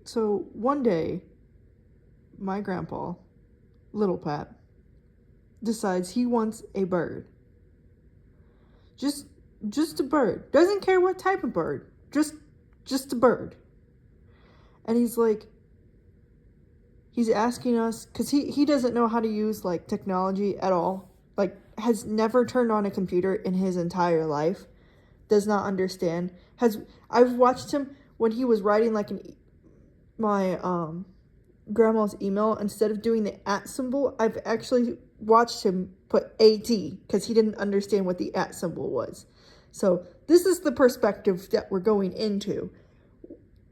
So one day, my grandpa, Little Pat, decides he wants a bird. Just a bird. Doesn't care what type of bird. Just a bird. And he's asking us, because he doesn't know how to use like technology at all. Like has never turned on a computer in his entire life. Does not understand. I've watched him when he was writing like my grandma's email, instead of doing the @ symbol, I've actually watched him put AT because he didn't understand what the @ symbol was. So this is the perspective that we're going into.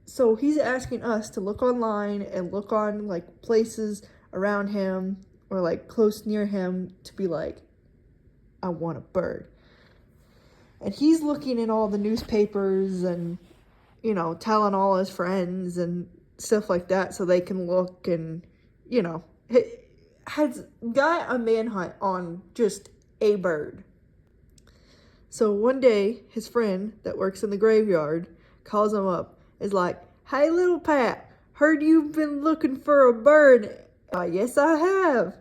So he's asking us to look online and look on like places around him or like close near him to be like, I want a bird. And he's looking in all the newspapers and, telling all his friends and stuff like that so they can look and, has got a manhunt on just a bird. So one day, his friend that works in the graveyard calls him up, is like, hey, Little Pat, heard you've been looking for a bird. Yes, I have.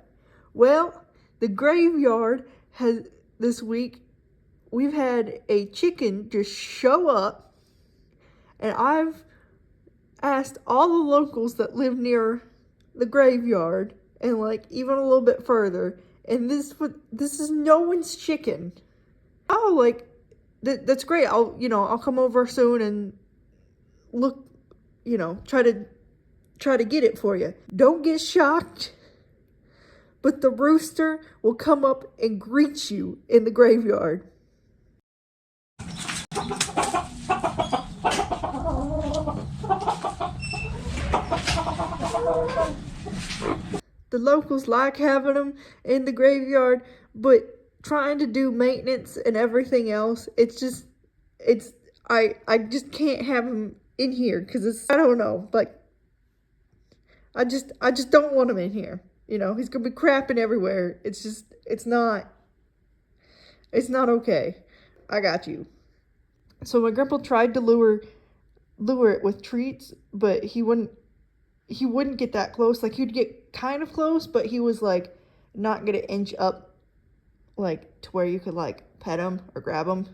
Well, the graveyard has, this week, we've had a chicken just show up, and I've asked all the locals that live near the graveyard and like even a little bit further, and this is no one's chicken. Oh, like that's great. I'll come over soon and look, try to get it for you. Don't get shocked, but the rooster will come up and greet you in the graveyard. The locals like having them in the graveyard, but trying to do maintenance and everything else, I just can't have him in here because I don't know, like, I just don't want him in here. He's gonna be crapping everywhere. It's not okay. I got you. So my grandpa tried to lure it with treats, but he wouldn't get that close. Like he'd get kind of close, but he was like not gonna inch up like to where you could like pet him or grab him.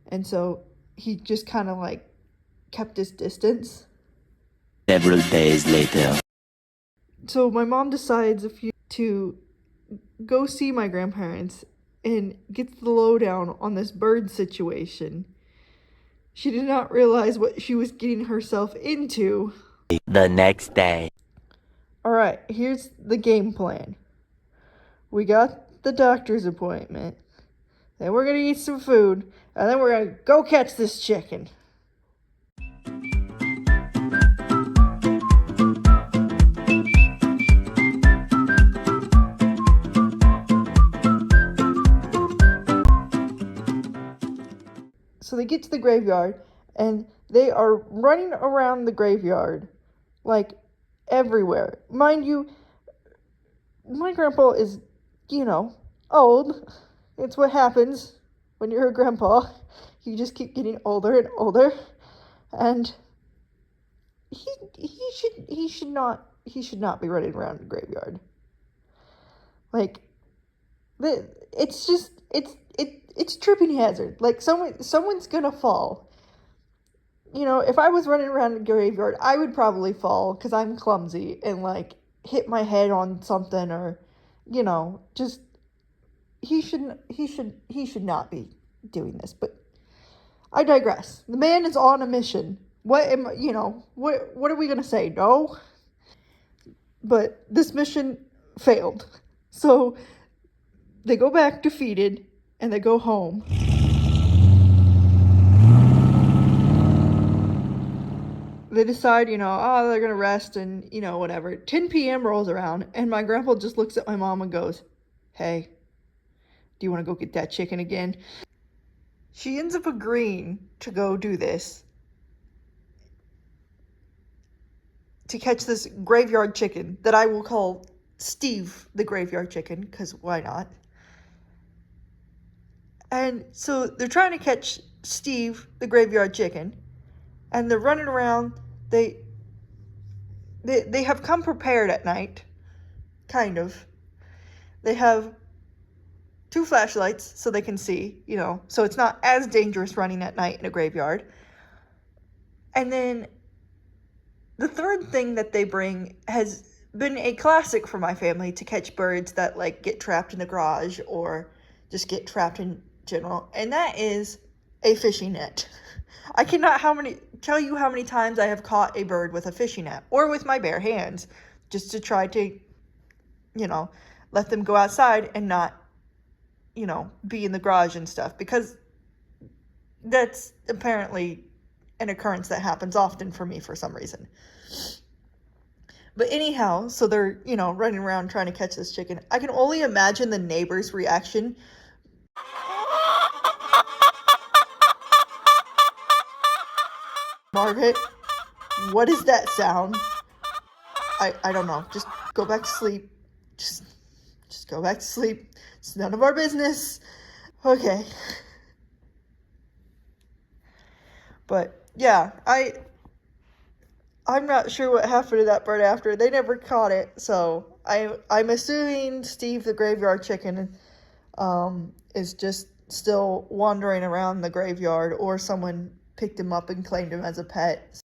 And so he just kind of like kept his distance. Several days later. So my mom decides to go see my grandparents and get the lowdown on this bird situation. She did not realize what she was getting herself into. The next day. Alright, here's the game plan. We got the doctor's appointment. Then we're gonna eat some food. And then we're gonna go catch this chicken. So they get to the graveyard, and they are running around the graveyard, like, everywhere. Mind you, my grandpa is, old. It's what happens when you're a grandpa. You just keep getting older and older. And he should not be running around the graveyard. Like, it's tripping hazard. Like someone's gonna fall. If I was running around the graveyard, I would probably fall because I'm clumsy and like hit my head on something, or just he should not be doing this. But I digress. The man is on a mission. What are we gonna say? No? But this mission failed. So they go back defeated and they go home. They decide, they're gonna rest and, whatever. 10 p.m. rolls around and my grandpa just looks at my mom and goes, hey, do you want to go get that chicken again? She ends up agreeing to go do this, to catch this graveyard chicken that I will call Steve the graveyard chicken, because why not? And so they're trying to catch Steve the graveyard chicken, and they're running around. They they have come prepared at night, kind of. They have 2 flashlights so they can see, so it's not as dangerous running at night in a graveyard. And then the third thing that they bring has been a classic for my family to catch birds that like get trapped in the garage or just get trapped in general, and that is a fishing net. I cannot tell you how many times I have caught a bird with a fishing net or with my bare hands just to try to, let them go outside and not, be in the garage and stuff, because that's apparently an occurrence that happens often for me for some reason. But anyhow, so they're, running around trying to catch this chicken. I can only imagine the neighbor's reaction. Margaret, what is that sound? I don't know. Just go back to sleep. Just go back to sleep. It's none of our business. Okay. But yeah, I'm not sure what happened to that bird after. They never caught it, so I'm assuming Steve the graveyard chicken is just still wandering around the graveyard, or someone picked him up and claimed him as a pet.